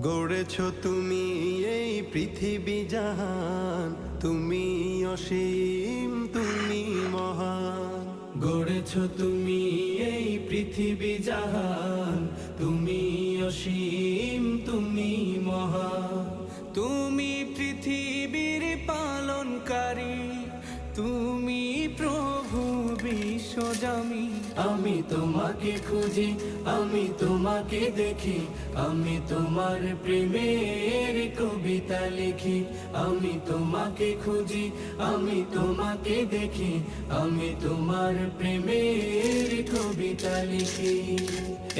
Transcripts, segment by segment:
গড়েছ তুমি এই পৃথিবী জাহান, তুমি অসীম তুমি মহান। গড়েছ তুমি এই পৃথিবী জাহান, তুমি অসীম তুমি মহান। তুমি পৃথিবীর পালনকারী, তুমি প্রভু বিশ্বজামি। আমি তোমাকে খুঁজি, আমি তোমাকে দেখি, আমি তোমার প্রেমের কবিতা লিখি। আমি তোমাকে খুঁজি, আমি তোমাকে দেখি, আমি তোমার প্রেমের কবিতা লিখি।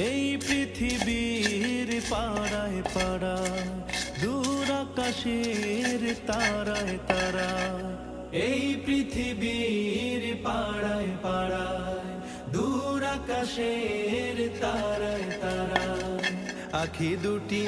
এই পৃথিবীর পাড়ায় পাড়ায়, দূর আকাশের তারায় তারায়, এই পৃথিবীর পাড়ায় পাড়ায়, দূর আকাশের তারায় তারায়, আখি দুটি